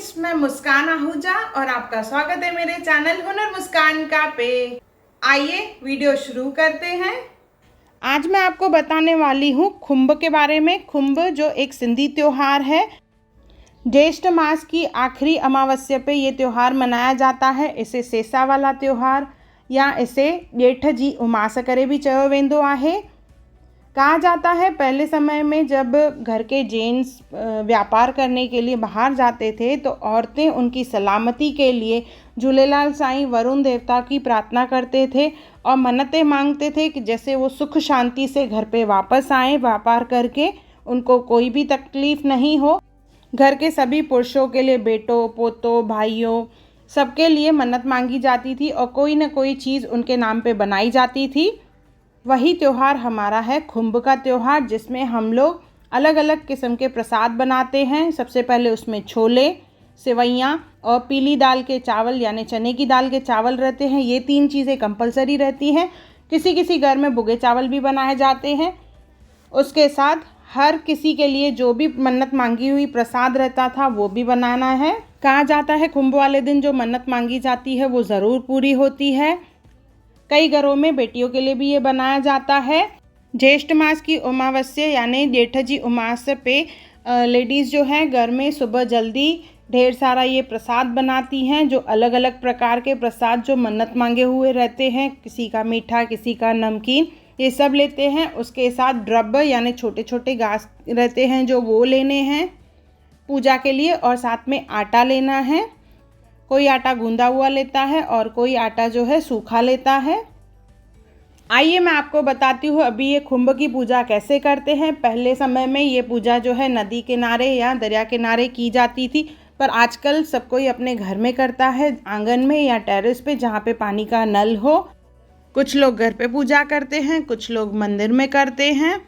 Friends, मैं मुस्कान आहूजा और आपका स्वागत है मेरे चैनल हुनर मुस्कान का पे। आइए वीडियो शुरू करते हैं। आज मैं आपको बताने वाली हूँ खुम्ब के बारे में। खुम्ब जो एक सिंधी त्योहार है, ज्येष्ठ मास की आखिरी अमावस्या पे ये त्यौहार मनाया जाता है। इसे सेसा वाला त्यौहार या इसे ॼेठ जी उमास करे भी चयो वेंदो आहे। कहा जाता है पहले समय में जब घर के जेंट्स व्यापार करने के लिए बाहर जाते थे तो औरतें उनकी सलामती के लिए झूलेलाल साईं वरुण देवता की प्रार्थना करते थे और मन्नतें मांगते थे कि जैसे वो सुख शांति से घर पे वापस आएं, व्यापार करके उनको कोई भी तकलीफ़ नहीं हो। घर के सभी पुरुषों के लिए, बेटों पोतों भाइयों सबके लिए मन्नत मांगी जाती थी और कोई ना कोई चीज़ उनके नाम पे बनाई जाती थी। वही त्यौहार हमारा है खुम्ब का त्यौहार, जिसमें हम लोग अलग अलग किस्म के प्रसाद बनाते हैं। सबसे पहले उसमें छोले, सेवइयाँ और पीली दाल के चावल यानी चने की दाल के चावल रहते हैं। ये तीन चीज़ें कंपलसरी रहती हैं। किसी किसी घर में भुगे चावल भी बनाए जाते हैं। उसके साथ हर किसी के लिए जो भी मन्नत मांगी हुई प्रसाद रहता था वो भी बनाना है। कहा जाता है खुम्ब वाले दिन जो मन्नत मांगी जाती है वो ज़रूर पूरी होती है। कई घरों में बेटियों के लिए भी ये बनाया जाता है। ज्येष्ठ मास की अमावस्या यानी जेठ जी उमास पे लेडीज़ जो हैं घर में सुबह जल्दी ढेर सारा ये प्रसाद बनाती हैं, जो अलग अलग प्रकार के प्रसाद जो मन्नत मांगे हुए रहते हैं। किसी का मीठा, किसी का नमकीन, ये सब लेते हैं। उसके साथ ड्रब यानी छोटे छोटे घास रहते हैं जो वो लेने हैं पूजा के लिए, और साथ में आटा लेना है। कोई आटा गूंदा हुआ लेता है और कोई आटा जो है सूखा लेता है। आइए मैं आपको बताती हूँ अभी ये खुम्ब की पूजा कैसे करते हैं। पहले समय में ये पूजा जो है नदी किनारे या दरिया किनारे की जाती थी, पर आजकल सब कोई अपने घर में करता है, आंगन में या टेरेस पे जहाँ पे पानी का नल हो। कुछ लोग घर पे पूजा करते हैं, कुछ लोग मंदिर में करते हैं।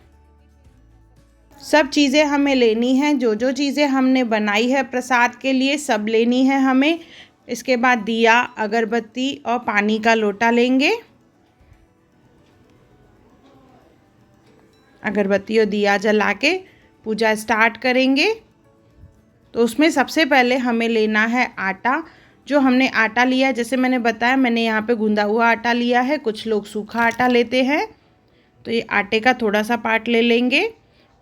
सब चीज़ें हमें लेनी हैं, जो जो चीज़ें हमने बनाई है प्रसाद के लिए सब लेनी है हमें। इसके बाद दिया, अगरबत्ती और पानी का लोटा लेंगे। अगरबत्ती और दिया जला के पूजा स्टार्ट करेंगे। तो उसमें सबसे पहले हमें लेना है आटा। जो हमने आटा लिया, जैसे मैंने बताया, मैंने यहाँ पे गूंदा हुआ आटा लिया है। कुछ लोग सूखा आटा लेते हैं, तो ये आटे का थोड़ा सा पार्ट ले लेंगे।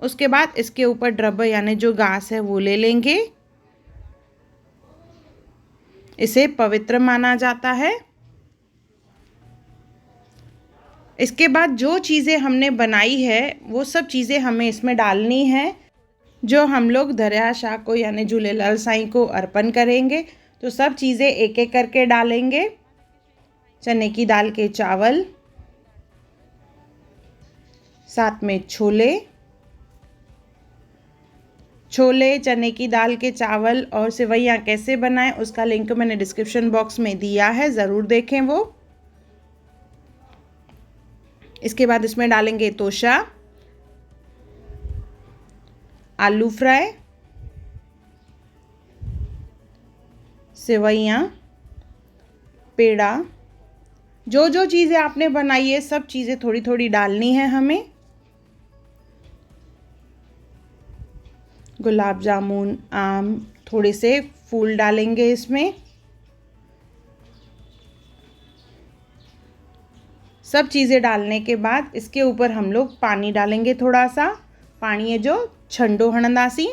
उसके बाद इसके ऊपर ड्रब यानी जो घास है वो ले लेंगे। इसे पवित्र माना जाता है। इसके बाद जो चीज़ें हमने बनाई है वो सब चीज़ें हमें इसमें डालनी है, जो हम लोग दरिया शाह को यानी झूलेलाल साईं को अर्पण करेंगे। तो सब चीज़ें एक एक करके डालेंगे। चने की दाल के चावल, साथ में छोले, चने की दाल के चावल और सेवइयाँ कैसे बनाएं उसका लिंक मैंने डिस्क्रिप्शन बॉक्स में दिया है, ज़रूर देखें वो। इसके बाद इसमें डालेंगे तोशा, आलू फ्राई, सेवइयाँ, पेड़ा। जो जो चीज़ें आपने बनाई है सब चीज़ें थोड़ी थोड़ी डालनी है हमें। गुलाब जामुन, आम, थोड़े से फूल डालेंगे इसमें। सब चीज़ें डालने के बाद इसके ऊपर हम लोग पानी डालेंगे। थोड़ा सा पानी है जो छंडो हणंदासी।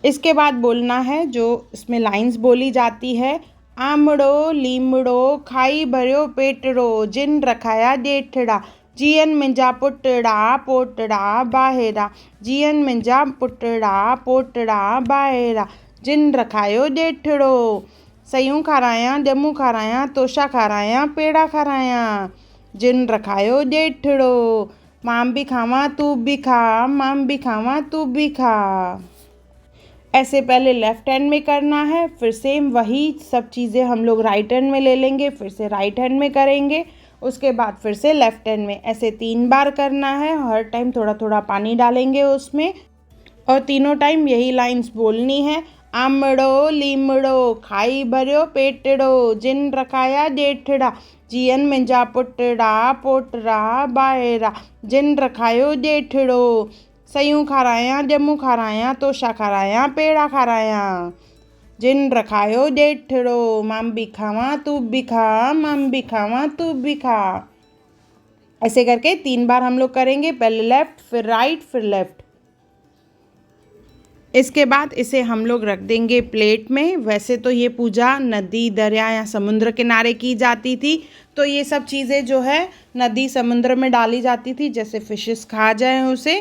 इसके बाद बोलना है जो इसमें लाइंस बोली जाती है। आमड़ो लीमड़ो खाई भरियो पेटड़ो, जिन रखाया जेठड़ा, जियन मुंहिंजा पुटड़ा पोटड़ा ॿाहिरा, जियन मुंहिंजा पुटड़ा पोटड़ा ॿाहिरा, जिन रखायो जेठड़ो। सयूं खारायां, ॼमूं खारायां, तोशा खारायां, पेड़ा खारायां, जिन रखायो जेठड़ो। मां भी खावां तू भी खा, मां भी खावां तू भी खा। ऐसे पहले लेफ़्ट हैंड में करना है, फिर सेम वही सब चीज़ें हम लोग राइट हैंड में ले लेंगे, फिर से राइट हैंड में करेंगे, उसके बाद फिर से लेफ़्ट हैंड में। ऐसे 3 बार करना है। हर टाइम थोड़ा थोड़ा पानी डालेंगे उसमें और तीनों टाइम यही लाइंस बोलनी है। आमड़ो लीमड़ो खाई भरियो पेटड़ो, जिन रखाया जेठड़ा, जियन मुंहिंजा पुटड़ा पोटड़ा ॿाहिरा, जिन रखायो जेठड़ो। सयूं खारायां ॼमूं खारायां तोशा खारायां पेड़ा खारायां, जिन रखायो ॾेठड़ो, मां भी खावां तू भी खा, मां भी खावां तू भी खा। ऐसे करके 3 बार हम लोग करेंगे, पहले लेफ्ट फिर राइट फिर लेफ्ट। इसके बाद इसे हम लोग रख देंगे प्लेट में। वैसे तो ये पूजा नदी, दरिया या समुद्र किनारे की जाती थी, तो ये सब चीज़ें जो है नदी समुद्र में डाली जाती थी, जैसे फिशेस खा जाएं उसे।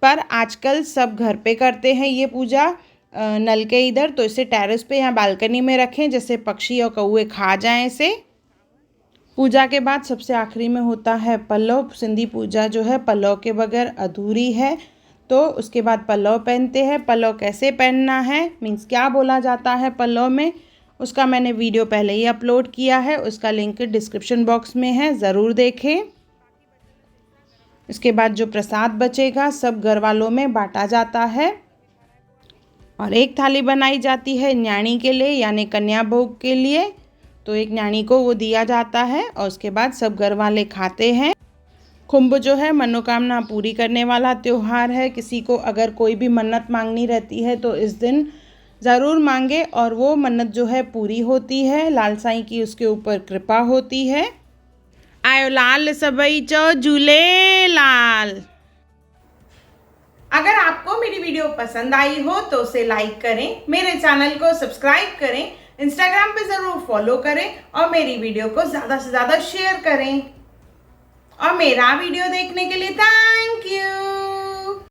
पर आजकल सब घर पे करते हैं ये पूजा नल के इधर, तो इसे टेरेस पे या बालकनी में रखें, जैसे पक्षी और कौवे खा जाएं इसे। पूजा के बाद सबसे आखिरी में होता है पल्लव। सिंधी पूजा जो है पल्लव के बगैर अधूरी है, तो उसके बाद पल्लव पहनते हैं। पल्लव कैसे पहनना है, मीन्स क्या बोला जाता है पल्लव में, उसका मैंने वीडियो पहले ही अपलोड किया है, उसका लिंक डिस्क्रिप्शन बॉक्स में है, ज़रूर देखें। इसके बाद जो प्रसाद बचेगा सब घर वालों में बांटा जाता है, और एक थाली बनाई जाती है न्याणी के लिए, यानी कन्या भोग के लिए। तो एक न्याणी को वो दिया जाता है, और उसके बाद सब घर वाले खाते हैं। खुम्ब जो है मनोकामना पूरी करने वाला त्यौहार है। किसी को अगर कोई भी मन्नत मांगनी रहती है तो इस दिन ज़रूर मांगे, और वो मन्नत जो है पूरी होती है। लाल साईं की उसके ऊपर कृपा होती है। आयो लाल सबई चो झूलेलाल। अगर आपको मेरी वीडियो पसंद आई हो तो उसे लाइक करें, मेरे चैनल को सब्सक्राइब करें, इंस्टाग्राम पे ज़रूर फॉलो करें, और मेरी वीडियो को ज़्यादा से ज़्यादा शेयर करें। और मेरा वीडियो देखने के लिए थैंक यू।